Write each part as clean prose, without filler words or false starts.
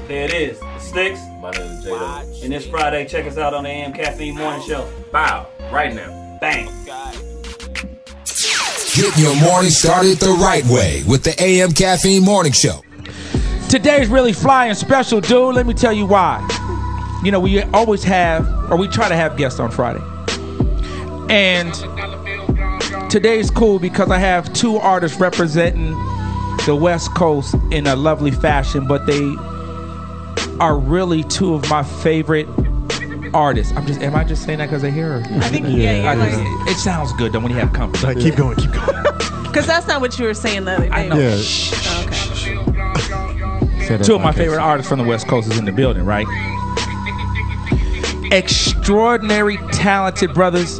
There it is. Stix. My name is J-Doe. And this Friday, check us out on the AM Caffeine Morning Show. Bow. Right now. Bang. Get your morning started the right way with the AM Caffeine Morning Show. Today's really flying special, dude. Let me tell you why. You know, we always have, or we try to have guests on Friday. And today's cool because I have two artists representing the West Coast in a lovely fashion, but they are really two of my favorite artists. Am I just saying that because they're here? I think, yeah. It sounds good though when you have company. Like, keep going. Because that's not what you were saying the other day. I know. Yeah. Okay. Two of my favorite artists from the West Coast is in the building, right? Extraordinary, talented brothers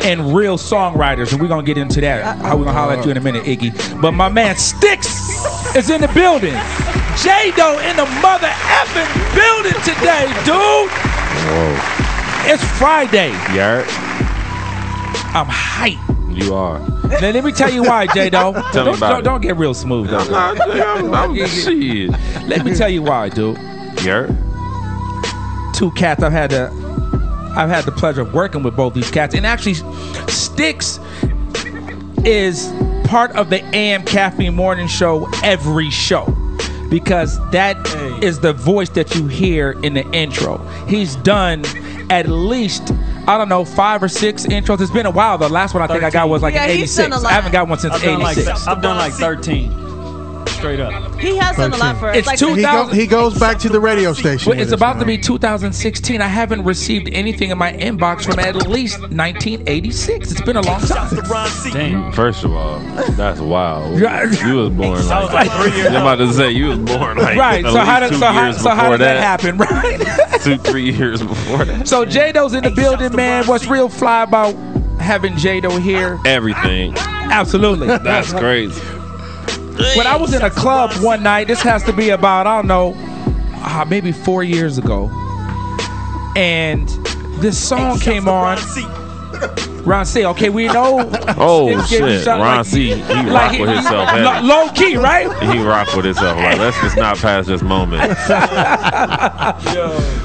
and real songwriters, and we're gonna get into that. How we gonna holler at you in a minute, Iggy. But my man Stix is in the building. J-Doe in the mother effing building today, dude. Whoa. It's Friday. Yard. I'm hyped. You are. Now let me tell you why, J-Doe. Tell me about it. Don't get real smooth. I'm shit. Let me tell you why, dude. Yard. Two cats I've had the pleasure of working with both these cats, and actually Stix is part of the AM Caffeine Morning Show every show, because that is the voice that you hear in the intro. He's done at least, I don't know, 5 or 6 intros. It's been a while. The last one I think I got was like in 86. I haven't got one since 86. I've done like 13. Straight up. He has done a lot for us. It's like 2000. He goes back to the radio station. Well, it's about to be 2016. I haven't received anything in my inbox from at least 1986. It's been a long time. Damn. First of all, that's wild. Yeah. You was born like 3 years I'm about to say you was born like Right. at So how least did 2 years how before did that happen? Right. 2-3 years before that. So J-Doe's in the building, man. What's real fly about having J-Doe here? Everything. Absolutely. That's crazy. When I was in a club one night, this has to be about, I don't know, maybe 4 years ago, and this song came on. Ron C. Okay, we know. Oh shit, Ron C. He rock with himself. Heavy. Low key, right? He rock with himself. Like, let's just not pass this moment.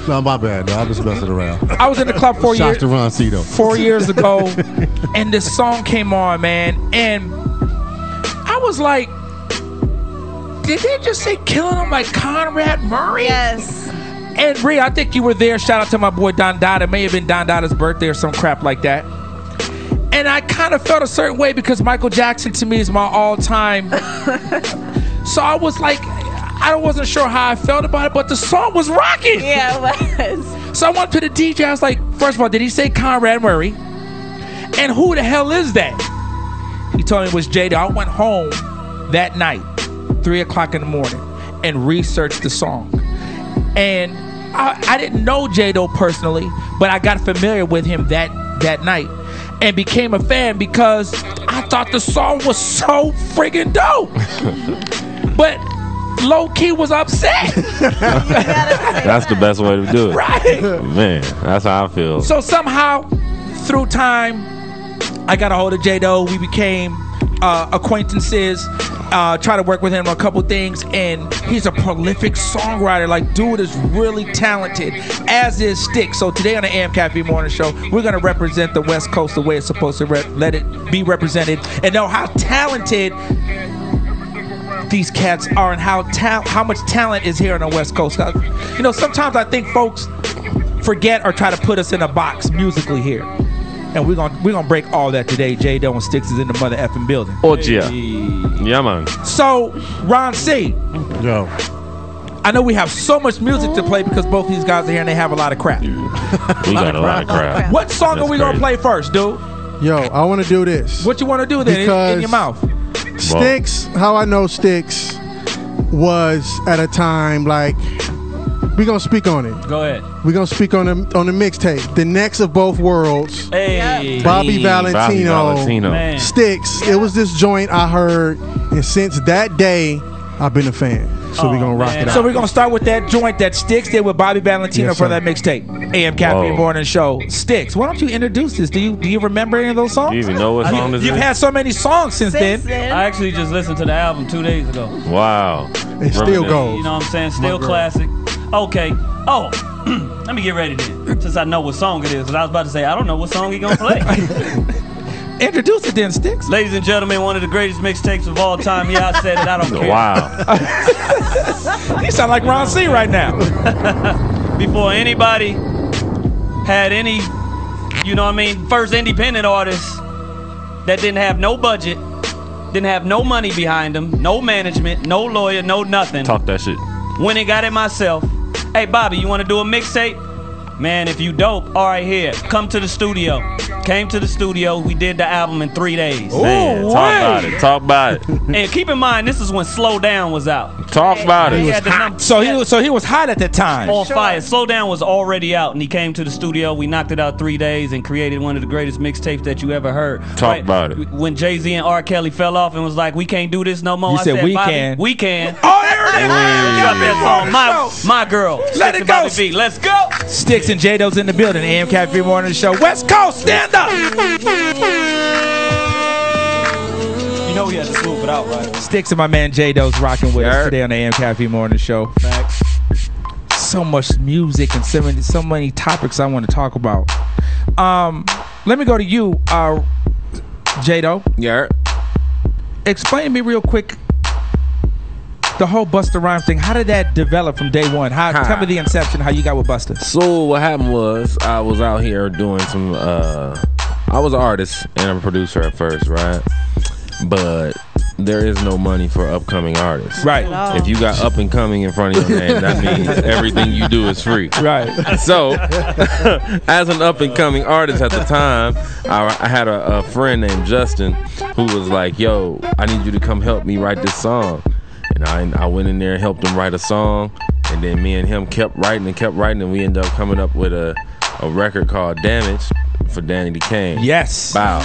No, my bad. No, I'm just messing around. I was in the club 4 years. Shots to Ron C. though. 4 years ago, and this song came on, man, and I was like, did they just say killing him like Conrad Murray? Yes. And Rhea, I think you were there. Shout out to my boy Don Dada. It may have been Don Dada's birthday or some crap like that. And I kind of felt a certain way because Michael Jackson to me is my all-time. So I was like, I wasn't sure how I felt about it, but the song was rocking. Yeah, it was. So I went to the DJ. I was like, first of all, did he say Conrad Murray? And who the hell is that? He told me it was J-Doe. I went home that night, 3 o'clock in the morning, and researched the song. And I didn't know J-Doe personally, but I got familiar with him that night and became a fan because I thought the song was so friggin' dope. But low-key was upset. That's the best way to do it. Right. Man, that's how I feel. So somehow, through time, I got a hold of J-Doe. We became acquaintances. Try to work with him on a couple things, and he's a prolific songwriter. Like, dude is really talented, as is Stix. So today on the AM Caffeine Morning Show, we're going to represent the West Coast the way it's supposed to let it be represented, and know how talented these cats are and how much talent is here on the West Coast. You know, sometimes I think folks forget or try to put us in a box musically here. And we're gonna break all that today. J-Doe and Stix is in the mother effing building. Oh yeah. Yeah, man. So, Ron C. Yo. I know we have so much music to play because both these guys are here and they have a lot of crap. We got a lot of crap. What song are we gonna play first, dude? Yo, I want to do this. What you want to do then in your mouth? Stix, how I know Stix was at a time like, we gonna speak on it. Go ahead. We're gonna speak on the mixtape, The Next of Both Worlds. Hey. Bobby Valentino. Man. Stix. It was this joint I heard, and since that day, I've been a fan. So we're gonna rock it out. So we're gonna start with that joint that Stix did with Bobby Valentino Yes, for sir. that mixtape. AM Caffeine Morning Show. Stix, why don't you introduce this? Do you remember any of those songs? Do you even know what song this is? You've had so many songs since then. I actually just listened to the album 2 days ago. Wow. It still goes. You know what I'm saying? Still classic. Okay. Oh, let me get ready then, since I know what song it is. Because I was about to say, I don't know what song he gonna play. Introduce it then, Stix. Ladies and gentlemen, one of the greatest mixtapes of all time. Yeah, I said it. I don't care. Wow. You sound like Ron C right now. Before anybody had any, you know what I mean, first independent artist that didn't have no budget, didn't have no money behind them, no management, no lawyer, no nothing. Talk that shit. Went and got it myself. Hey, Bobby, you want to do a mixtape? Man, if you dope, all right, here. Come to the studio. Came to the studio. We did the album in 3 days. Man, talk about it. Talk about it. And keep in mind, this is when Slow Down was out. Talk about it. So he was hot at that time. On fire. Slow Down was already out, and he came to the studio. We knocked it out 3 days and created one of the greatest mixtapes that you ever heard. Talk about it. When Jay-Z and R. Kelly fell off and was like, we can't do this no more. You I said, said, we Bobby, can. We can. Oh, there it is. Drop that song. My girl. Let it go. Bobby B. Let's go. Stix and J-Doe's in the building. AM Caffeine Morning Show. West Coast, stand up. You know we had to smooth it out, right? Stix and my man J-Doe's rocking with us today on the AM Caffeine Morning Show. Facts. So much music and so many topics I want to talk about. Let me go to you, J-Doe. Yeah. Explain to me real quick the whole Busta Rhymes thing. How did that develop from day one? Tell me the inception, how you got with Busta. So what happened was I was out here doing some I was an artist and I'm a producer at first, right? But there is no money for upcoming artists. Right. If you got up and coming in front of your name, that means everything you do is free. Right. So, as an up and coming artist at the time, I had a friend named Justin who was like, yo, I need you to come help me write this song. And I went in there and helped him write a song. And then me and him kept writing, and we ended up coming up with a record called Damage for Danny Kane. Yes. Wow.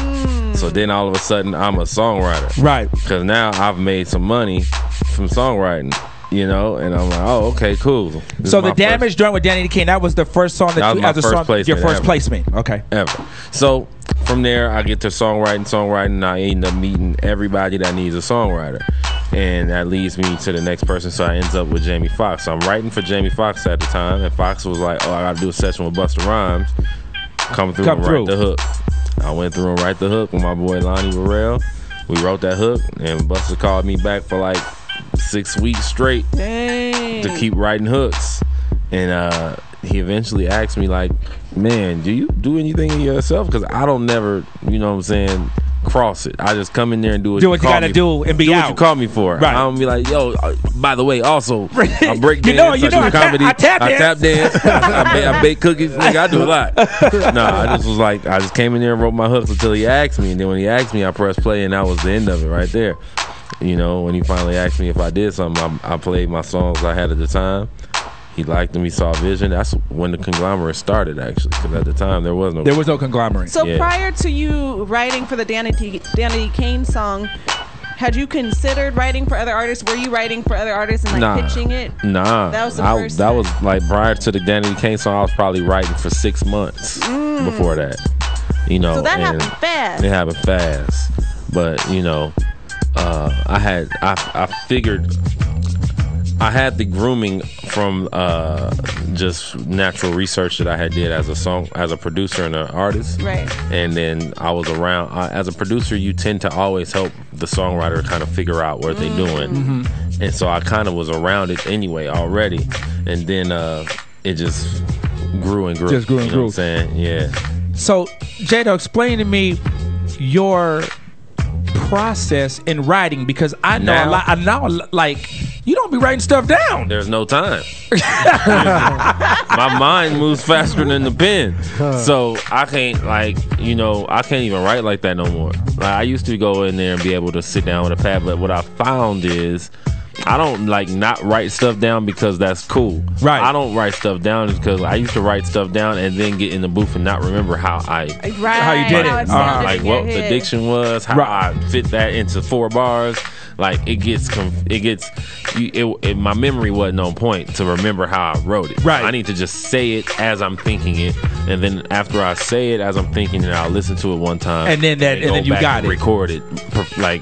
So then all of a sudden I'm a songwriter. Right. Because now I've made some money from songwriting, you know, and I'm like, oh, okay, cool. So the Damage joint with Danny Kane, that was the first song that you as a song, your first placement. Okay. Ever. So from there I get to songwriting, and I end up meeting everybody that needs a songwriter. And that leads me to the next person, so I ends up with Jamie Foxx. So I'm writing for Jamie Foxx at the time, and Fox was like, oh, I gotta do a session with Busta Rhymes. Come through and write the hook. I went through and write the hook with my boy Lonnie Burrell. We wrote that hook, and Busta called me back for like 6 weeks straight to keep writing hooks. And he eventually asked me, like, man, do you do anything in yourself? Because I don't never, you know what I'm saying, cross it. I just come in there and do what you gotta do and be do out. What you call me for. Right. I don't be like, yo, by the way, also, I break dance, you know, I do comedy, I tap dance, I bake cookies. Nigga, I do a lot. No, I just was like, I just came in there and wrote my hooks until he asked me. And then when he asked me, I pressed play, and that was the end of it right there. You know, when he finally asked me if I did something, I played my songs I had at the time. He liked them. He saw vision. That's when the conglomerate started, actually, because at the time there was no conglomerate. So prior to you writing for the Danny Kane song, had you considered writing for other artists? Were you writing for other artists and like pitching it? Nah, that was the first. That was like prior to the Danny Kane song. I was probably writing for 6 months before that. You know, so that happened fast. It happened fast, but you know, I figured. I had the grooming from just natural research that I had did as a producer and an artist. Right. And then I was around as a producer. You tend to always help the songwriter kind of figure out what they're doing. Mm-hmm. And so I kind of was around it anyway already. And then it just grew and grew. Just grew and grew. What I'm saying? Yeah. So J-Doe, explain to me your process in writing, because I know like you don't be writing stuff down. There's no time. My mind moves faster than the pen, so I can't I can't even write like that no more. Like, I used to go in there and be able to sit down with a pad, but what I found is I don't like not write stuff down because that's cool. Right. I don't write stuff down because I used to write stuff down and then get in the booth and not remember how you did it. Like what the diction was, how I fit that into 4 bars. Like my memory wasn't on point to remember how I wrote it. Right. I need to just say it as I'm thinking it, and then after I say it as I'm thinking it, I'll listen to it one time, and then you got it, record it,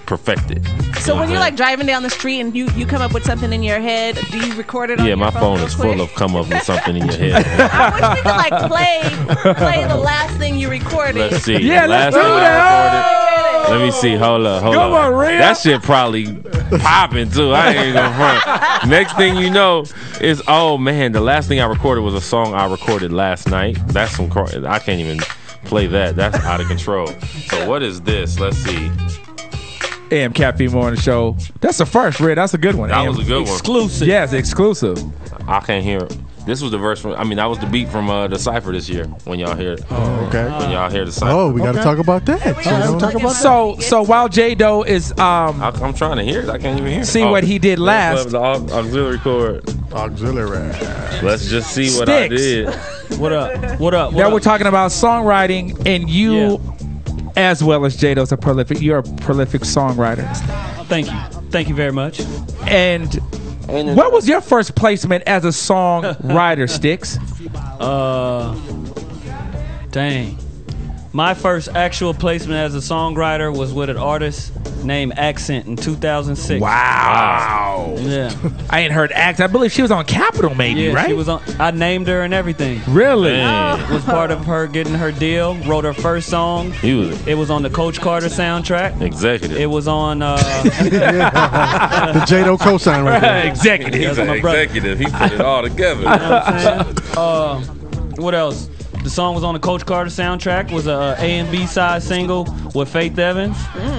perfect it. So when you're like driving down the street and you come up with something in your head, do you record it on your my phone real is quick? full of come up with something in your head. I wish we could like play the last thing you recorded. Let's see. Yeah, The let's last do thing I that. recorded. Let me see. Hold up. Come on, Rhea. That shit probably popping too. I ain't gonna front. Next thing you know is, oh man, the last thing I recorded was a song I recorded last night. That's some. I can't even play that. That's out of control. So what is this? Let's see. AM Caffeine Morning Show. That's the first, Red. That's a good one. That was a good one. Exclusive. Yes, exclusive. I can't hear it. This was the verse from. I mean, that was the beat from the Cypher this year. When y'all hear it. Oh, okay. When y'all hear the Cypher. Oh, we got to talk about that. So while J-Doe is I'm trying to hear it. I can't even hear it. see what he did last. The auxiliary chord. Auxiliary. Let's just see what I Stix. did. What up? What up? Now we're talking about songwriting, and you, as well as J-Doe's you're a prolific songwriter. Thank you. Thank you very much. And what was your first placement as a songwriter, Stix? Dang. My first actual placement as a songwriter was with an artist named Accent in 2006. Wow. Yeah. I ain't heard Accent. I believe she was on Capitol, maybe, Yeah, right? she was on. I named her and everything. Really? Was part of her getting her deal. Wrote her first song. It was on the Coach Carter soundtrack. Executive. It was on The J-Doe cosign right there. Executive. He's an my brother. executive. He put it all together. You know what I'm saying? What else? The song was on the Coach Carter soundtrack. Was a A and B side single with Faith Evans.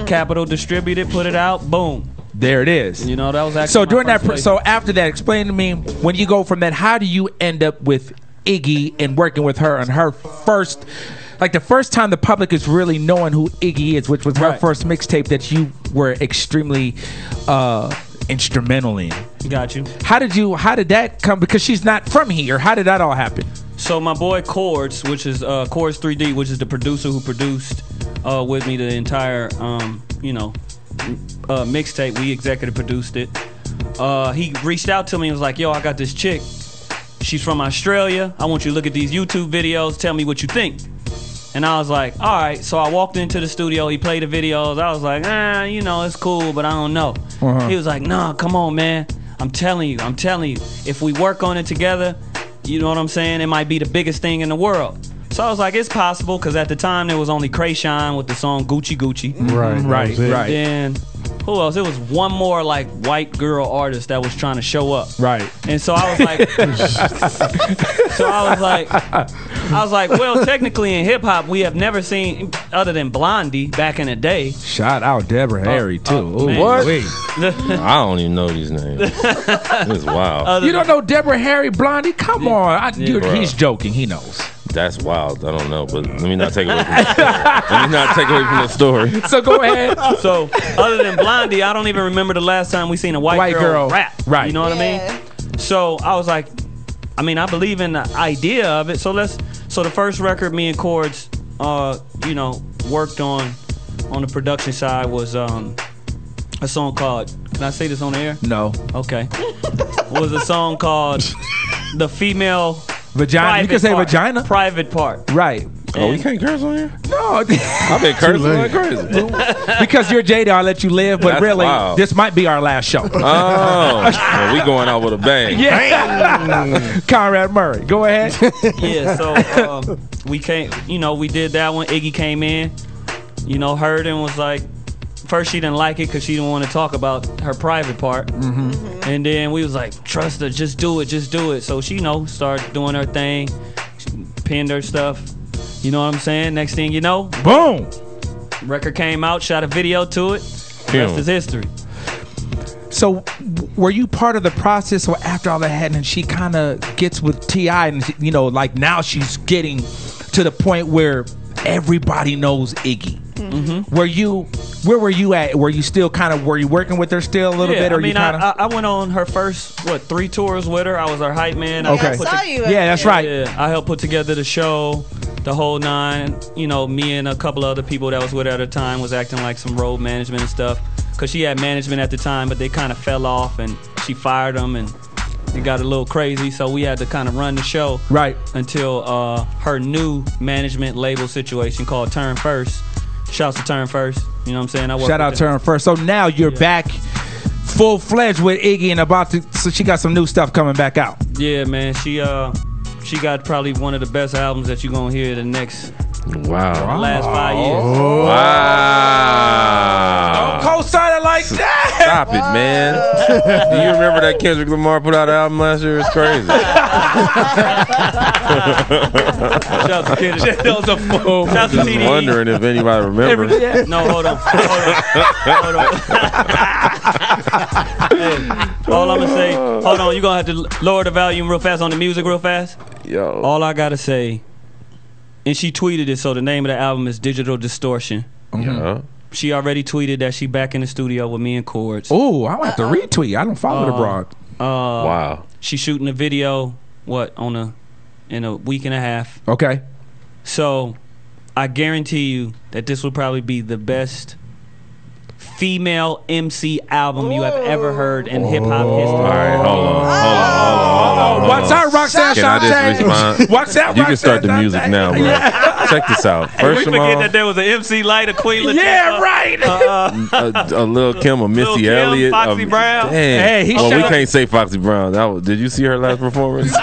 Capitol distributed, put it out. Boom. There it is. You know, that was actually So my during that, first place. so after that, explain to me when you go from that. How do you end up with Iggy and working with her on her first, like the first time the public is really knowing who Iggy is, which was her Right. first mixtape that you were extremely instrumental in. Got you. How did that come? Because she's not from here. How did that all happen? So my boy Chords, which is Chords 3D, which is the producer who produced with me the entire mixtape. We executive produced it. He reached out to me and was like, "Yo, I got this chick. She's from Australia. I want you to look at these YouTube videos. Tell me what you think." And I was like, "All right." So I walked into the studio. He played the videos. I was like, it's cool, but I don't know. He was like, "Nah, come on, man. I'm telling you. If we work on it together, you know what I'm saying? It might be the biggest thing in the world." So I was like, it's possible, because at the time there was only Krayshawn with the song Gucci Gucci. Right. Then who else? It was one more like white girl artist that was trying to show up. Right. And so I was like, well, technically in hip hop we have never seen other than Blondie back in the day. Shout out Deborah Harry too. man. What? I don't even know these names. It's wild. You don't know Deborah Harry, Blondie? Come on. He's joking. He knows. That's wild. I don't know, but let me not take away from the story. Let me not take away from the story. So go ahead. So other than Blondie, I don't even remember the last time we seen a white girl rap. Right. You know what I mean? So I was like, I believe in the idea of it. So the first record me and Chords, worked on the production side was a song called. Can I say this on the air? No. Okay. Was a song called "The Female." Vagina. You can say part, vagina. Private part. Right. Oh, we can't curse on here? No. I've been cursing like late. crazy. Because you're J-Doe, I'll let you live. But That's really, wild. this might be our last show. Oh, well, we going out with a bang. Yeah. Conrad Murray. Go ahead. Yeah, so we came, we did that one. Iggy came in, heard and was like, first she didn't like it because she didn't want to talk about her private part. And then we was like, trust her, just do it. So she, started doing her thing, she pinned her stuff. You know what I'm saying? Next thing you know, Boom. record came out, shot a video to it. Rest is history. So, were you part of the process, or after all that happened, and she kind of gets with T.I., and like now she's getting to the point where everybody knows Iggy? Where were you at? Were you still were you working with her still a little bit? Or I went on her first 3 tours with her. I was her hype man. Okay. I saw you. Yeah, that's right. Yeah, I helped put together the show, the whole 9. Me and a couple of other people that was with her at the time was acting like some road management and stuff, because she had management at the time, but they kind of fell off and she fired them and it got a little crazy. So we had to kind of run the show Right. until her new management label situation called Turn First Shouts to Turn First. You know what I'm saying? I work Shout out with Turn First. So now you're back full-fledged with Iggy and so she got some new stuff coming back out. Yeah, man. She got probably one of the best albums that you're going to hear the next last 5 years. Wow. Don't co-sign it like that. Stop it, man. Do you remember that Kendrick Lamar put out an album last year? It's crazy. Shout out to Kendrick. That was a fool. Shout out to Just TDE. wondering if anybody remembers. No, hold on. Hey, all I'm going to say, hold on, you're going to have to lower the volume real fast on the music real fast. Yo. All I got to say, and she tweeted it, so the name of the album is Digital Distortion. Yeah. She already tweeted that she back in the studio with me and Chords. Oh, I'm going to have to retweet. I don't follow the broad. Wow. She's shooting a video, in a week and a half. Okay. So I guarantee you that this will probably be the best female MC album you have ever heard in hip hop history. All right, hold on. What's up, Roxanne Can I just respond? What's up, You can start the music now, bro. Check this out. We First of forget all, that there was an MC Light, a Queen Latifah. Yeah, right. a Lil Kim, a Missy Kim, Elliott, Foxy Brown. Damn. Hey, well, we shut can't say Foxy Brown. Did you see her last performance?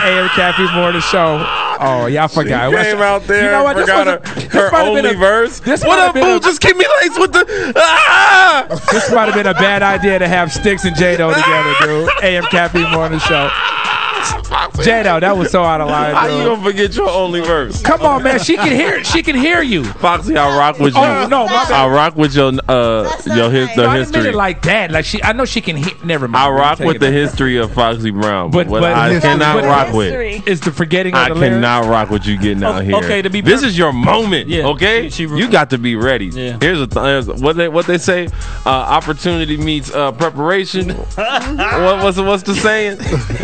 AM Caffeine Morning Show. Oh, y'all forgot. She came out there. You know what? Forgot her only verse. What up, boo? Just keep me laced with the. This might have been a bad idea to have Stix and J-Doe together, dude. AM Caffeine Morning Show. J-Doe, that was so out of line, How dude. you gonna forget your only verse? Come on, man. She can hear you. Foxy, I rock with you. Oh, no, my bad. I rock with your No, I didn't mean history. it like that. Like I know she can hear. Never mind. I rock Take with it the back. history of Foxy Brown, but what but- I cannot rock with. Is the forgetting of I the lyrics. cannot rock with you getting out here. Okay, to be this is your moment. Yeah, okay, she you got to be ready. Yeah. Here's what they say. Opportunity meets preparation. What's the saying?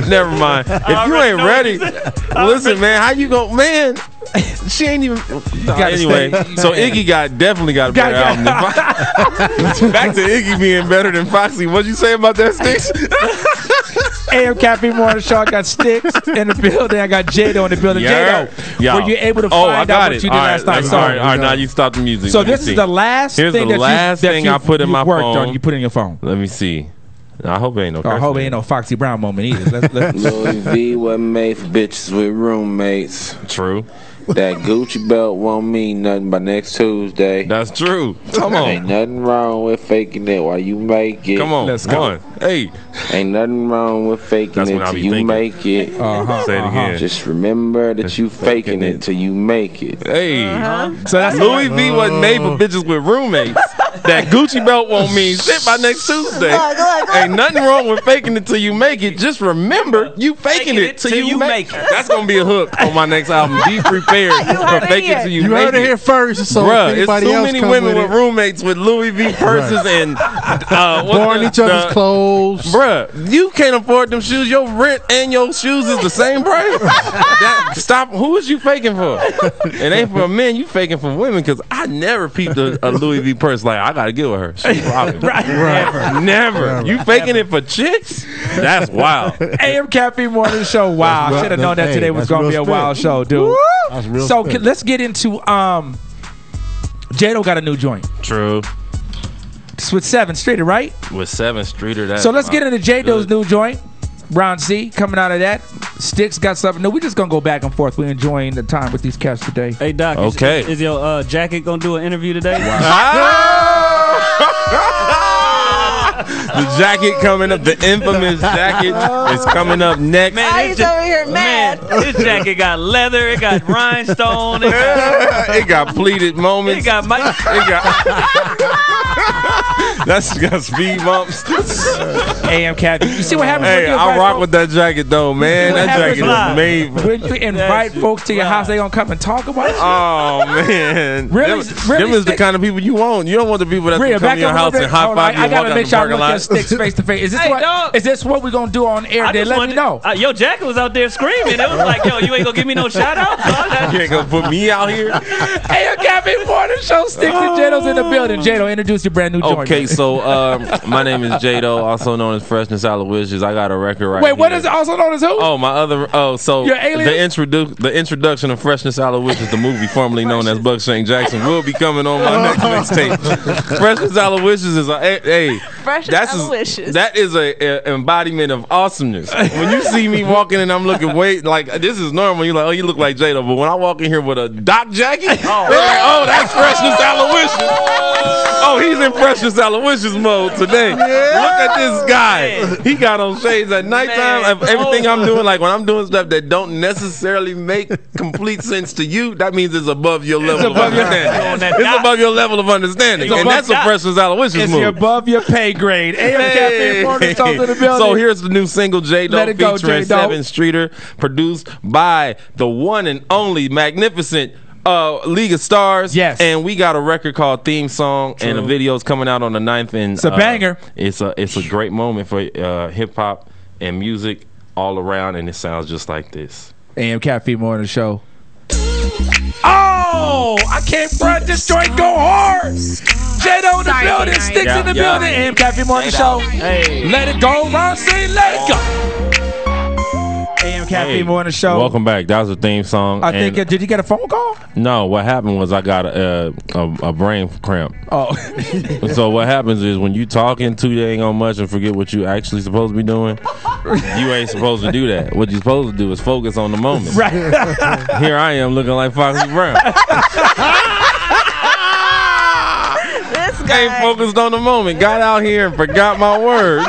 Never mind. If you ain't ready, listen, man. How you go, man? She ain't even. Anyway, so Iggy definitely got a better album than Foxy. Back to Iggy being better than Foxy. What'd you say about that, Stix? AM Caffeine Morning Show. I got Stix in the building. I got J-Doe in the building. Yeah. J-Doe, were you able to find out what you did last night? All right, now you stop the music. So Let me this see. is the last Here's thing the last thing I put in my worked phone. on. You put in your phone. Let me see. I hope it ain't no. I hope it ain't no Foxy Brown moment either. Let's Louis V wasn't made for bitches with roommates. True. That Gucci belt won't mean nothing by next Tuesday. That's true. Come Ain't on. nothing wrong with faking it while you make it. Come on. Let's Come go. on. Hey. Ain't nothing wrong with faking That's it what I till be you thinking. make it. Say it again. Just remember that you faking it till you make it. Hey. So that's Louis V wasn't made for bitches with roommates. That Gucci belt won't mean shit by next Tuesday. Ain't nothing wrong with faking it till you make it. Just remember you faking it till you make it. That's gonna be a hook on my next album. Be prepared for fake it till you You make heard it here first. So Bruh, if it's anybody too else many comes women with it, roommates with Louis V purses and borrowing each other's clothes. Bruh, you can't afford them shoes. Your rent and your shoes is the same price. Stop. Who is you faking for? It ain't for men. You faking for women because I never peeped a Louis V purse like I gotta get with her. She's robbing. Never. You faking it for chicks? That's wild. AM Caffeine Morning Show. Wow, I should have known that today was going to be a wild show, dude. That's real So spit. let's get into J-Doe got a new joint. True. It's with 7th Streeter, right? With 7th Streeter. That's So let's get into J-Doe's good. new joint. Brown C coming out of that. Stix got something new. We're just going to go back and forth. We're enjoying the time with these cats today. Hey, Doc, Okay. is your jacket going to do an interview today? The jacket coming up, the infamous jacket is coming up next. Man, He's over here mad. This jacket got leather, it got rhinestone, It got pleated moments. it got That's got speed bumps. AM Cat. You see what happens Hey, when you I invite rock folks- with that jacket though, man. What That happens jacket live? is made. when you invite folks to your house, they going to come and talk about it? Oh man, Really? them is the Stick- kind of people you want. You don't want the people that Rhea, come to your up a house little and bit. high Hold on, five you I and walk gotta out make the sure I parking look at lot. Stix face to face. Is this Hey, what? dog. Is this what we're gonna do on air? They let me know. Your jacket was out there screaming. It was like, yo, you ain't going to give me no shout out? You ain't gonna put me out here. Hey, Caffeine Morning Show. Stix and J-Doe's in the building. J-Doe, introduce your brand new joint. Okay, man. So my name is J-Doe, also known as Freshness Aloysius. I got a record right Wait, here. what is it also known as who? Oh, my other. Oh, so Your alias? the introduction of Freshness Aloysius, the movie formerly known as Buckshank Jackson, will be coming on my next mixtape. Freshness Aloysius is that is a embodiment of awesomeness. When you see me walking and I'm looking like this is normal, you're like, oh, you look like J-Lo. But when I walk in here with a Doc jacket, they're like, oh, that's Freshness Aloysius. Oh, he's in Freshness Aloysius mode today. Look at this guy. He got on shades at nighttime. Everything I'm doing, like when I'm doing stuff that don't necessarily make complete sense to you, that means it's above your level of understanding. It's above your level of understanding. And that's a Freshness Aloysius move. It's above your pay grade. AM Caffeine Morning Show to the building. So here's the new single, J-Doe, featuring J-Doe. 7th Streeter, produced by the one and only magnificent League of Stars. Yes. And we got a record called Theme Song. True. And the video's coming out on the 9th. And it's a banger. It's a great moment for hip hop and music all around, and it sounds just like this. AM Caffeine Morning Show. Oh, I can't front. This joint go hard. J-Doe in the building, Stix in the building. AM Caffeine Morning Show. Hey. Let it go, Ron. Say let it go. AM Caffeine Morning Show. Welcome back. That was the theme song. I think. Did you get a phone call? No. What happened was I got a brain cramp. Oh. So what happens is when you talking too dang on much and forget what you actually supposed to be doing, you ain't supposed to do that. What you're supposed to do is focus on the moment. Right. Here I am looking like Foxy Brown. This guy ain't focused on the moment. Got out here and forgot my words.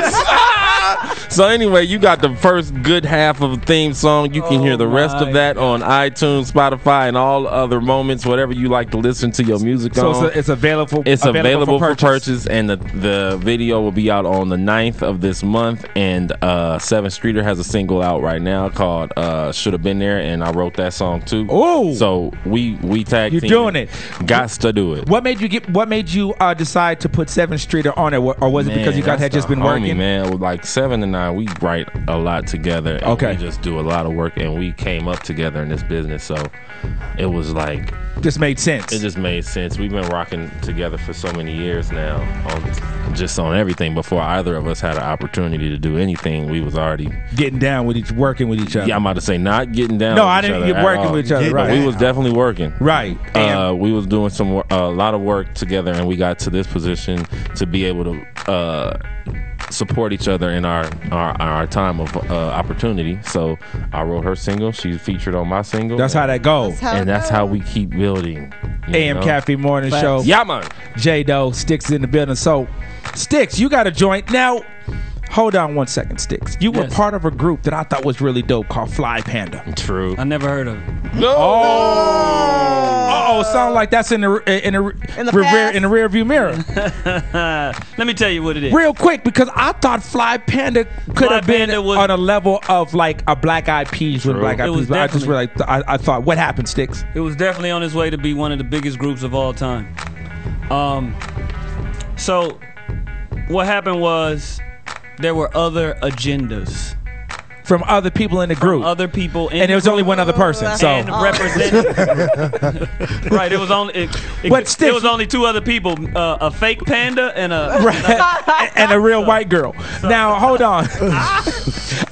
So anyway, you got the first good half of the theme song. You can hear the rest of that on iTunes, Spotify, and all other moments, whatever you like to listen to your music on. So it's available. It's available for purchase, and the video will be out on the 9th of this month. And 7th Streeter has a single out right now called "Should Have Been There," and I wrote that song too. Oh, so we tag. You're doing it. Gots to do it. What made you decide to put 7th Streeter on it, or was it because you guys had just been working? Man, with like 7 and 9, we write a lot together. And we just do a lot of work, and we came up together in this business. So it was like just made sense. It just made sense. We've been rocking together for so many years now, on everything. Before either of us had an opportunity to do anything, we was already getting down with working with each other. Yeah, I'm about to say not getting down. No, I didn't get working with each other. Right, we was definitely working. Right, we was doing a lot of work together, and we got to this position to be able to support each other in our time of opportunity. So I wrote her single. She featured on my single. That's how that goes. That's how we keep building. AM Caffeine Morning Show. Yeah, man. J-Doe, Stix in the building. So, Stix, you got a joint. Now, hold on one second, Stix. You were part of a group that I thought was really dope called Fly Panda. True. I never heard of it. No. Oh, sound like that's in the rear view mirror. Let me tell you what it is. Real quick, because I thought Fly Panda could have been on a level of like a Black Eyed Peas with Black Eyed Peas. But I just really, I thought, what happened, Stix? It was definitely on its way to be one of the biggest groups of all time. So what happened was there were other agendas. From other people in the group. Other people in and there was only one other person. So right, it was only it was only two other people, a fake panda and a real white girl. Now hold on.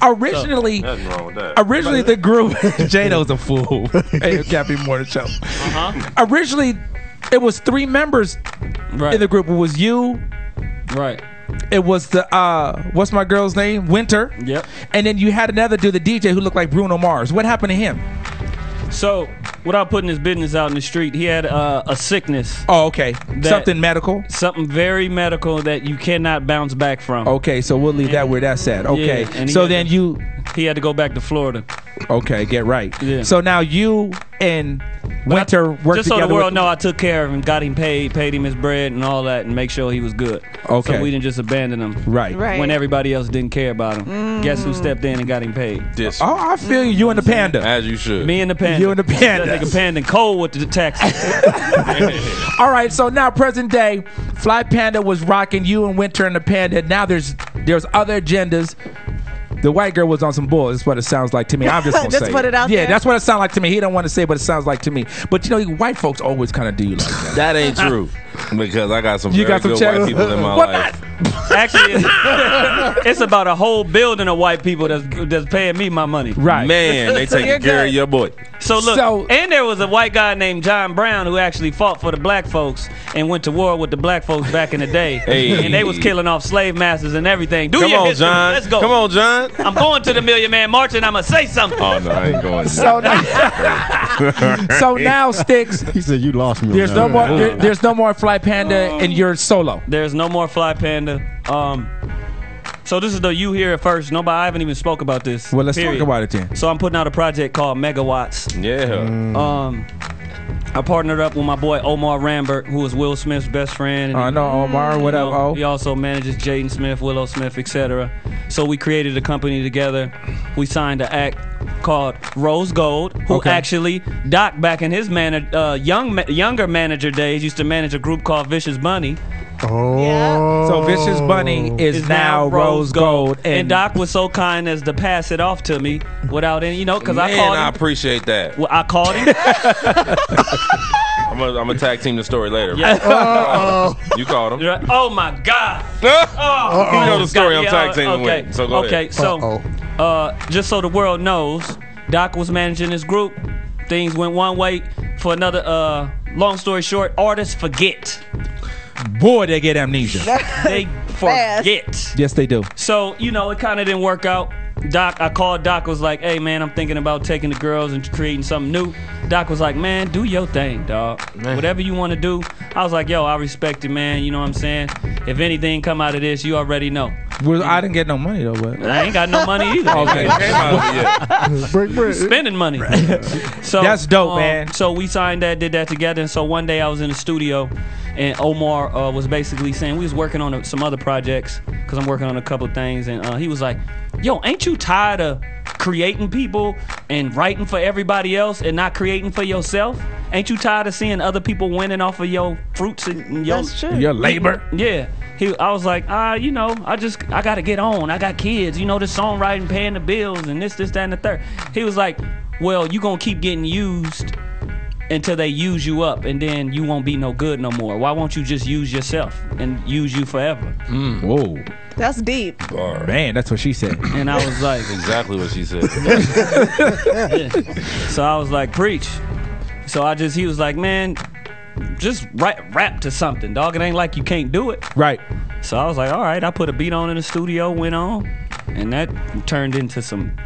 Originally the group J-Doe's a fool. Hey, Caffeine Morning Show. Originally it was 3 members in the group. It was you. Right. It was the what's my girl's name? Winter. Yep. And then you had another dude, the DJ, who looked like Bruno Mars. What happened to him? So, without putting his business out in the street, he had a sickness. Oh, okay. Something medical? Something very medical that you cannot bounce back from. Okay, so we'll leave that where that's at. Okay. Yeah, so then he had to go back to Florida. Okay, get right. Yeah. So now you and Winter worked together. Just so the world know, I took care of him, got him paid him his bread and all that, and make sure he was good. Okay. So we didn't just abandon him. Right. When everybody else didn't care about him. Guess who stepped in and got him paid? I feel you. You and the panda. As you should. Me and the panda. You and the panda. That nigga panda cold with the taxes. All right. So now, present day, Fly Panda was rocking you and Winter and the panda. Now there's other agendas. The white girl was on some bull. That's what it sounds like to me. I'm just gonna say. Just put it out there. Yeah, that's what it sounds like to me. He don't want to say, but it sounds like to me. But you know, white folks always kind of do you like that. That ain't true. Because I got some You very got some good checks? white people in my What life. Actually, it's about a whole building of white people that's paying me my money. Right. Man, they taking you're care of good. your boy. So look, So- and there was a white guy named John Brown who actually fought for the black folks and went to war with the black folks back in the day. Hey. And they was killing off slave masters and everything. Do Come your on, history. John. Let's go. Come on, John. I'm going to the Million Man March and I'm gonna say something. Oh no, I ain't going. So now, so now, Stix, He said you lost me. there's no more. There's no more Fly Panda, and you're solo. There's no more Fly Panda. So this is the You Hear It First. Nobody, I haven't even spoke about this. Well, let's period. talk about it then. So I'm putting out a project called Megawatts. Yeah. I partnered up with my boy Omar Rambert, who is Will Smith's best friend. And I know Omar. What up, O? He also manages Jaden Smith, Willow Smith, etc. So we created a company together. We signed an act called Rose Gold, who Okay. actually Doc back in his younger manager days used to manage a group called Vicious Bunny. Oh. So Vicious Bunny is now Rose Gold, and Doc was so kind as to pass it off to me without any, because I Man, called I him. appreciate that. Well, I called him. I'm gonna tag team the story later. Yeah. You called him. Right. Oh my God. You know the story. I'm tag teaming okay. with. So go okay, ahead. so just so the world knows, Doc was managing this group. Things went one way for another. Long story short, artists forget. Boy, they get amnesia. They forget. Yes, they do. So, it kind of didn't work out. I called Doc, was like, hey, man, I'm thinking about taking the girls and creating something new. Doc was like, man, do your thing, dog. Whatever you want to do. I was like, yo, I respect it, man. You know what I'm saying? If anything come out of this, you already know. Well, I didn't get no money, though. But I ain't got no money either. okay. Break bread. Spending money. So That's dope, man. So we signed that, did that together. And so one day I was in the studio, and Omar was basically saying we was working on some other projects because I'm working on a couple things, and he was like, "Yo, ain't you tired of creating people and writing for everybody else and not creating for yourself? Ain't you tired of seeing other people winning off of your fruits and your That's true. Your labor. Yeah." I was like, I gotta get on. I got kids, the songwriting, paying the bills, and this, that, and the third. He was like, well, you gonna keep getting used until they use you up, and then you won't be no good no more. Why won't you just use yourself and use you forever? Whoa. That's deep. Man, that's what she said. And I was like, Exactly what she said. so I was like, preach. So he was like, man, just rap to something, dog. It ain't like you can't do it. Right. So I was like, all right. I put a beat on in the studio, went on, and that turned into some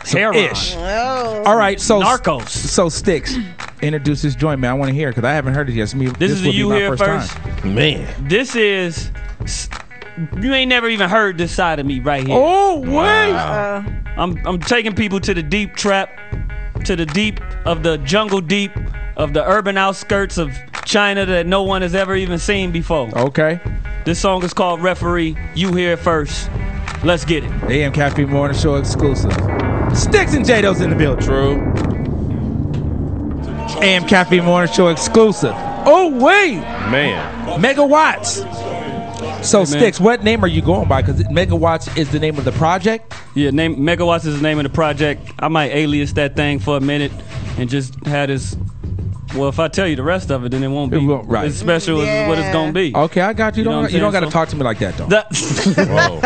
heroin. Ish. Oh. All right, so Narcos. So Stix, introduce this joint, man. I want to hear it because I haven't heard it yet. This is the would be You my Hear First. time. Man. This is, you ain't never even heard this side of me right here. Oh wait! I'm taking people to the deep trap, to the deep of the jungle deep of the urban outskirts of China that no one has ever even seen before. Okay. This song is called Referee. You Hear It First. Let's get it. AM Caffeine Morning Show exclusive. Stix and J-Doe's in the building. True. AM Caffeine Morning Show exclusive. Oh wait! Man. Megawatts. So Hey, man. Stix, what name are you going by? Because Megawatts is the name of the project. Yeah, Megawatts is the name of the project. I might alias that thing for a minute and just have this. Well, if I tell you the rest of it, then it won't be Right. as special as what it's gonna be. Okay, I got you. You know what I'm You don't got to saying? talk to me like that, though. Whoa.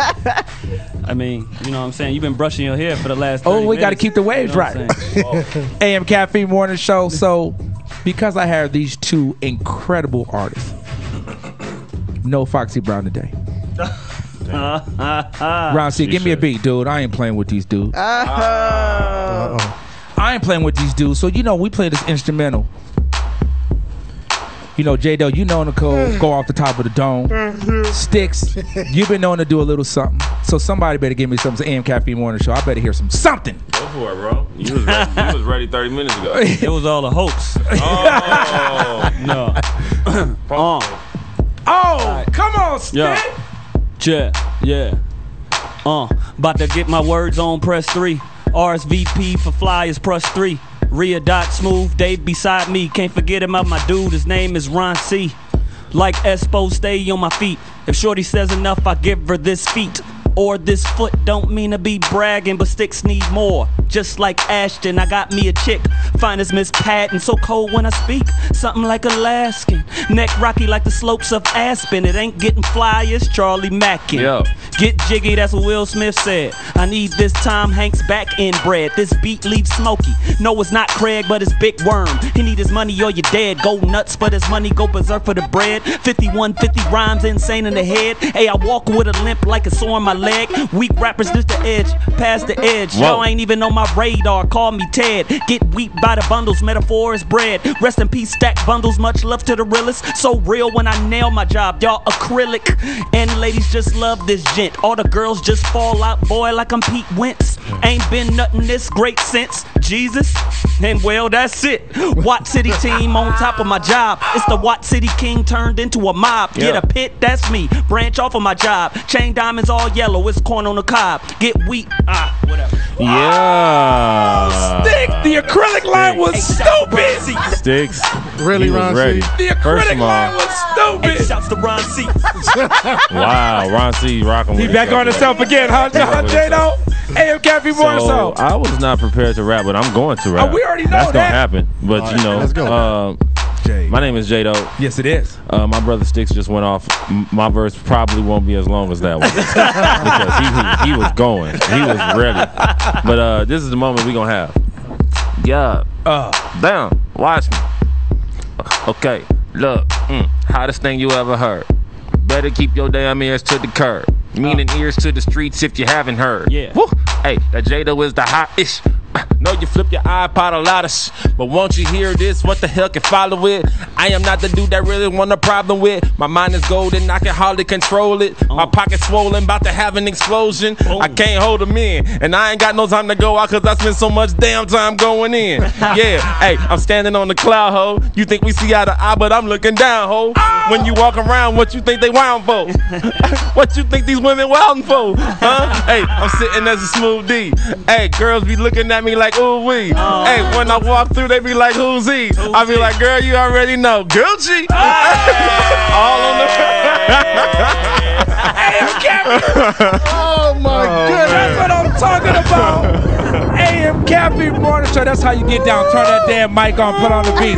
I mean, you know what I'm saying? You've been brushing your hair for the last 30 Oh, we got to minutes. keep the waves You know what right. I'm saying? AM Caffeine Morning Show. So, because I have these two incredible artists, no Foxy Brown today. Ron C, give me a beat, dude. I ain't playing with these dudes. I ain't playing with these dudes. So, we play this instrumental. J-Doe, Nicole, go off the top of the dome. Stix, you've been known to do a little something. So somebody better give me some AM Caffeine Morning Show. I better hear something. Go for it, bro. You was ready 30 minutes ago. It was all a hoax. Oh. No. Oh, come on, Stix. Yeah. About to get my words on press 3. RSVP for flyers plus 3. Rhea Dot Smooth, Dave beside me. Can't forget about my dude, his name is Ron C. Like Espo, stay on my feet. If Shorty says enough, I give her this feat. or this foot. Don't mean to be bragging, but Stix need more. Just like Ashton, I got me a chick, fine as Miss Patton, so cold when I speak, something like Alaskan. Neck rocky like the slopes of Aspen. It ain't getting fly, it's Charlie Mackin. Yo. Get jiggy, that's what Will Smith said. I need this Tom Hanks back end bread. This beat leaves smoky. No, it's not Craig, but it's Big Worm. He need his money or you're dead. Go nuts for this money, go berserk for the bread. 5150 rhymes, insane in the head. Hey, I walk with a limp like a sore on my leg. Weak rappers, just the edge, past the edge. Y'all ain't even on my radar, call me Ted. Get weak by the bundles, metaphor is bread. Rest in peace, stack bundles, much love to the realest. So real when I nail my job, y'all acrylic. And ladies just love this gent. All the girls just fall out, boy, like I'm Pete Wentz. Ain't been nothing this great since Jesus. And well, that's it. Watt City team on top of my job. It's the Watt City King turned into a mob. Get a pit, that's me. Branch off of my job. Chain diamonds all yellow, it's corn on the cob. Get weak, whatever. Yeah. Stix, the acrylic line was stupid. Stix. Really, he was Ron ready. C? The First acrylic of all, line was stupid. Shouts to Ron C. wow, Ron C. rocking with He back on himself again, huh, J-Doe? AM Caffeine Morning Show. I was not prepared to rap, but I'm going to rap. We already know that's that. gonna happen. But All you right, know, let's go. my name is J-Doe. Yes, it is. My brother Stix just went off. My verse probably won't be as long as that one because he was going. He was ready. But this is the moment we gonna have. Yeah. Damn. Watch me. Okay. Look. Hottest thing you ever heard. Better keep your damn ears to the curb. Meaning ears to the streets if you haven't heard. Yeah. Woo. Hey, that J-Doe is the hottest. Know you flip your iPod a lot of but won't you hear this? What the hell can follow it? I am not the dude that really want a problem with. My mind is golden, I can hardly control it. My pocket's swollen, about to have an explosion. I can't hold them in, and I ain't got no time to go out cause I spend so much damn time going in. Yeah, hey, I'm standing on the cloud, ho. You think we see eye to eye, but I'm looking down, ho. When you walk around, what you think they wound for? What you think these women wildin' for? Huh? Hey, I'm sitting as a smooth D. Hey, girls be looking at me like, ooh wee. Hey, when I walk through, they be like, who's he? I be like, girl, you already know. Gucci. All on the AM Caffeine. Oh my goodness. That's what I'm talking about. AM Caffeine Morning Show. That's how you get down. Turn that damn mic on. Put on the beat.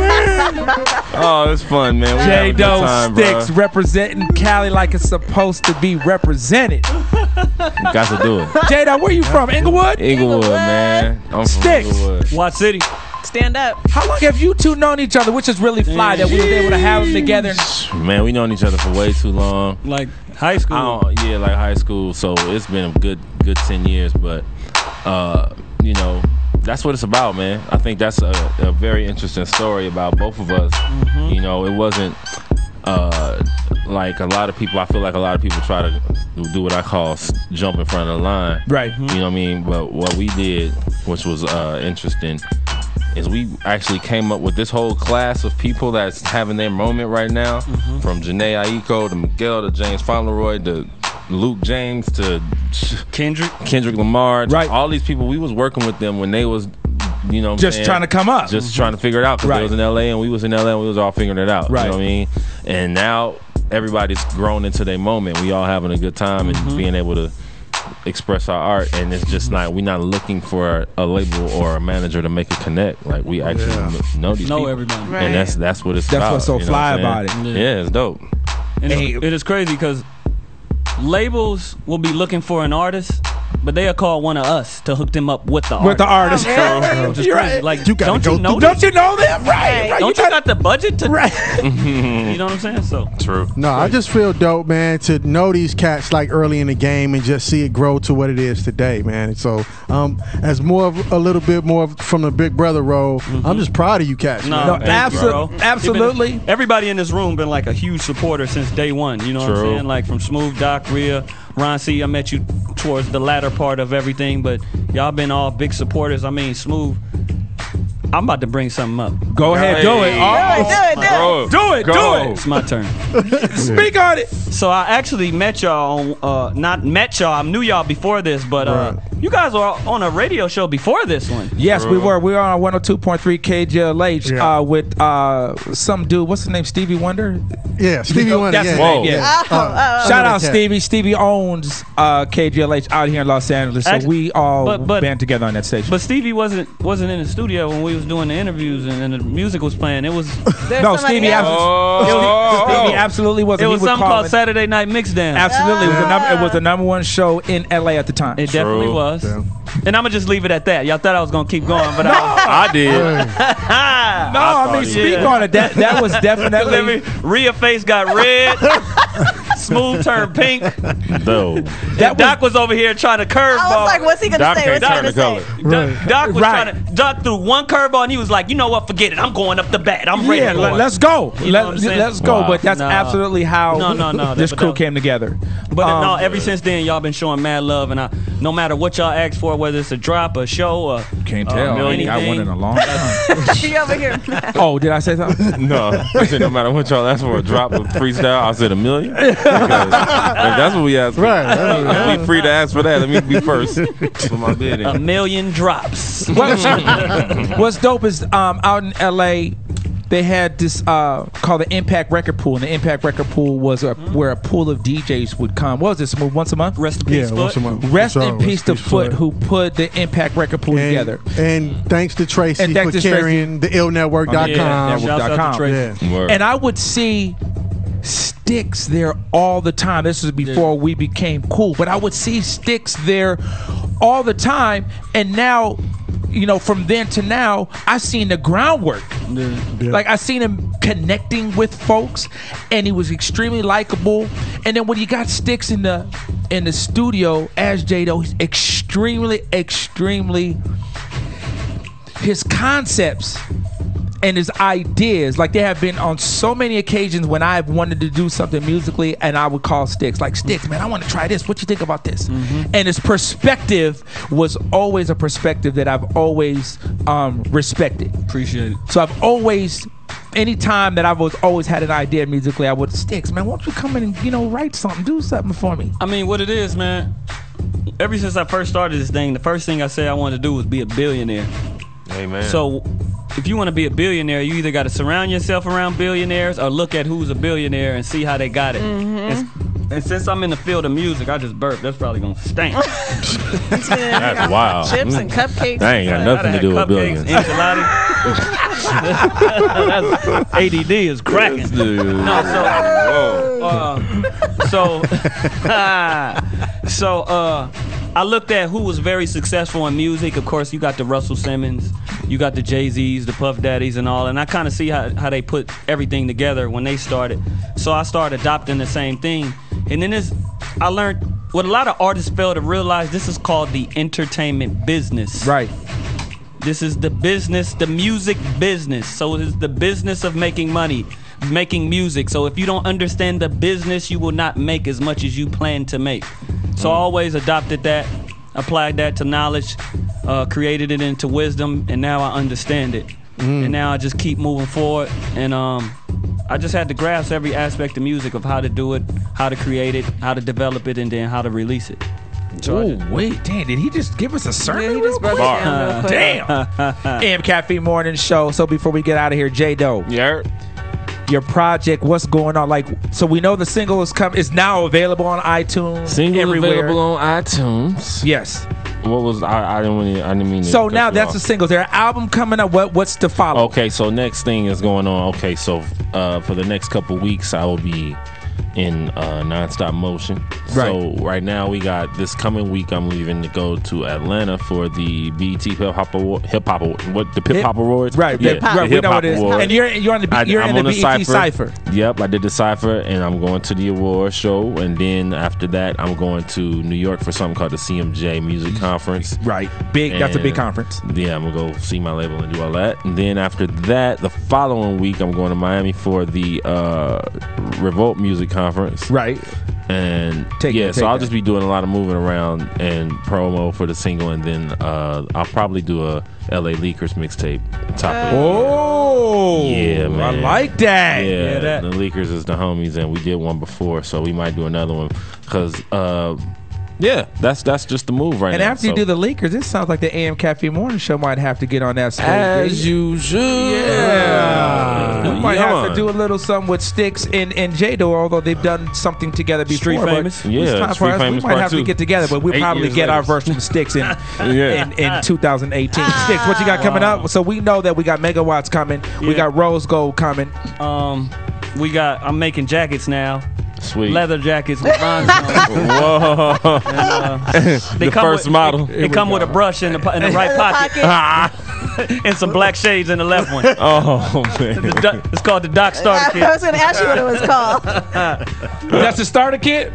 Oh, it's fun, man. We having a good J-Doe time, Stix bro. representing Cali like it's supposed to be represented. Got to do it. J-Doe, where you from? Inglewood? Inglewood, man. I'm from Stix. Inglewood. Watt City. Stand up. How long have you two known each other? Which is really fly that we were able to have them together. Man, we known each other for way too long. Like high school. Yeah, like high school. So it's been a good 10 years. But, you know, that's what it's about, man. I think that's a very interesting story about both of us. You know, it wasn't like a lot of people. I feel like a lot of people try to do what I call jump in front of the line. Right. You know what I mean? But what we did, which was interesting, is we actually came up with this whole class of people that's having their moment right now. From Janae Aiko to Miguel to James Fauntleroy to Luke James to Kendrick Lamar. Right. All these people, we was working with them when they was, you know, Just trying to come up. just trying to figure it out because they was in LA and we was in LA and we was all figuring it out. Right. You know what I mean? And now everybody's grown into their moment. We all having a good time and being able to express our art, and it's just like we're not looking for a label or a manager to make it connect. Like we actually know these people. Everybody. Right. And that's what it's about. That's what's so you know fly what I'm about saying? it. Yeah, it's dope. And it is crazy because labels will be looking for an artist, but they'll call one of us to hook them up with the artist. Which is You're crazy. right. Like, You gotta don't go you know? through- Don't you know them? Right. Don't you got the budget to? Right. You know what I'm saying? So True. No, I just feel dope, man, to know these cats like early in the game and just see it grow to what it is today, man. So, as a little bit more from the big brother role, I'm just proud of you cats, man. No, thank you, bro. absolutely. Everybody in this room been like a huge supporter since day one. You know what I'm True. saying? Like from Smooth, Doc, Rhea, Ron C. I met you towards the latter part of everything, but y'all been all big supporters. I mean, Smooth. I'm about to bring something up. Go ahead, do it. Do it. It's my turn. Speak on it. So I actually met y'all on, not met y'all, I knew y'all before this, but You guys were on a radio show before this one. Yes, we were. We were on 102.3 KJLH with some dude. What's his name? Stevie Wonder? Yeah, Stevie Wonder. That's his name, yeah. Oh. Shout out Stevie. Stevie owns KJLH out here in Los Angeles. So we all band together on that station. But Stevie wasn't in the studio when we was doing the interviews and the music was playing. It was no Stevie. Stevie absolutely wasn't. It was something called Saturday Night Mixdown. Absolutely, it was the number one show in LA at the time. It definitely was. Yeah. And I'm gonna just leave it at that. Y'all thought I was gonna keep going, but I did. I mean, speak on it. That was definitely. Rhea face got red. Smooth turned pink. No. Doc was over here trying to curveball. I was like, what's he gonna say? What's he gonna say? Doc was trying to Doc threw one curveball and he was like, you know what? Forget it. I'm going up the bat. I'm ready. Yeah, let's go. Let's go. Wow. But that's absolutely how this crew came together. But no, ever since then, y'all been showing mad love, and no matter what y'all ask for, whether it's a drop, a show, can't tell. I ain't got one in a long time. She over here. Oh, did I say something? No. I said no matter what y'all ask for, a drop, a freestyle, I said $1 million. That's what we asked for. Right. Be free to ask for that. Let me be first. For my bidding. $1 million drops. What's dope is out in LA, they had this called the Impact Record Pool, and the Impact Record Pool was where a pool of DJs would come. What was this? Once a month? Rest in peace, Foot. Once a month. Rest in peace to Foot, who put the Impact Record Pool together. And thanks to Tracy for carrying the illnetwork.com. Shout out to Tracy. Yeah. And I would see Stix there all the time. This was before we became cool, but I would see Stix there all the time, and now, you know, from then to now, I've seen the groundwork. Like, I seen him connecting with folks, and he was extremely likable. And then when you got Stix in the studio as J-Doe, he's extremely his concepts and his ideas, like, there have been on so many occasions when I've wanted to do something musically, and I would call Stix, like, Stix, man, I want to try this. What you think about this? And his perspective was always a perspective that I've always respected. Appreciate it. So I've always, anytime that I've always had an idea musically, I would, Stix, man, why don't you come in and, you know, write something, do something for me? I mean, what it is, man, ever since I first started this thing, the first thing I said I wanted to do was be a billionaire. Amen. So if you want to be a billionaire, you either got to surround yourself around billionaires or look at who's a billionaire and see how they got it. And since I'm in the field of music, I just burped. That's probably going to stink. That's wild. Chips and cupcakes. That ain't got nothing to do with billions. That's ADD is cracking. So I looked at who was very successful in music. Of course, you got the Russell Simmons, you got the Jay-Z's, the Puff Daddies and all, and I kind of see how they put everything together when they started. So I started adopting the same thing. And then I learned what a lot of artists fail to realize, this is called the entertainment business. Right. This is the business, the music business. So it is the business of making money, making music. So if you don't understand the business, you will not make as much as you plan to make. So I always adopted that, applied that to knowledge, created it into wisdom, and now I understand it. And now I just keep moving forward. And I just had to grasp every aspect of music, of how to do it, how to create it, how to develop it, and then how to release it. Oh, wait, damn, did he just give us a sermon? Yeah, he just broke it down real quick. Damn. AM Caffeine Morning Show. So before we get out of here, J-Doe. Yeah. Your project, what's going on? Like, so we know the single is now available on iTunes. Single everywhere. available on iTunes. Yes. What was I didn't mean. So now that's the singles. There an album coming up. What's to follow? Okay, so next thing is going on. Okay, so for the next couple weeks, I will be in nonstop motion. Right. So right now we got this coming week. I'm leaving to go to Atlanta for the BET Hip Hop Awards. The Hip Hop Awards. Right. Yeah, right. We know what it is. And you're on the BET Cypher. Yep, I did the Cypher, and I'm going to the award show, and then after that, I'm going to New York for something called the CMJ Music Conference. Right. Big. That's a big conference. Yeah, I'm gonna go see my label and do all that, and then after that, the following week, I'm going to Miami for the Revolt Music Conference. Right. And so I'll just be doing a lot of moving around and promo for the single, and then I'll probably do a LA Leakers mixtape. Oh, yeah, man, I like that. Yeah, the Leakers is the homies, and we did one before, so we might do another one because Yeah, that's just the move right And now. after you do the leakers, it sounds like the AM Caffeine Morning Show might have to get on that stage. as usual. We might have to do a little something with Stix and J-Doe, although they've done something together before. Street but Famous. Yeah, it's time for Street us. Famous We might Part have to 2. get together, but we'll 8 probably years get our later. version of Stix Yeah. in 2018. Stix, what you got coming up? So we know that we got Megawatts coming. We Yeah. got Rose Gold coming. I'm making jackets now. Sweet. Leather jackets with rhinestones. Whoa. They The first model. They come with a brush in the right pocket and some black shades in the left one. Oh man. It's called the Doc Starter I Kit. was going to ask you what it was called. That's the starter kit.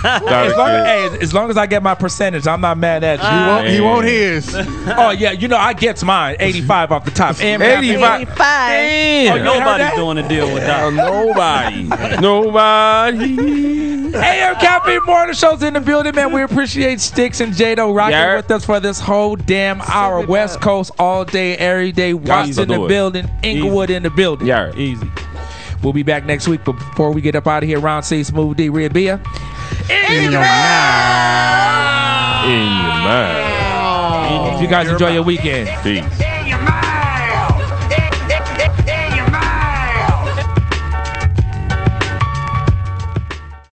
As long as I get my percentage, I'm not mad at you. He won't his. Oh yeah, you know I gets mine. 85 off the top. 85. 85. Damn. Nobody's doing a deal with that. Nobody. AM Caffeine Morning Show's in the building, man. We appreciate Stix and J-Doe rocking Yeah. with us for this whole damn hour. West Coast all day, every day. Watts in the do it. building. Inglewood in the building. Yeah. Easy. We'll be back next week. But before we get up out of here, Ron C, Smooth D, Red Bia. In your mind. If you guys enjoy your weekend. Peace.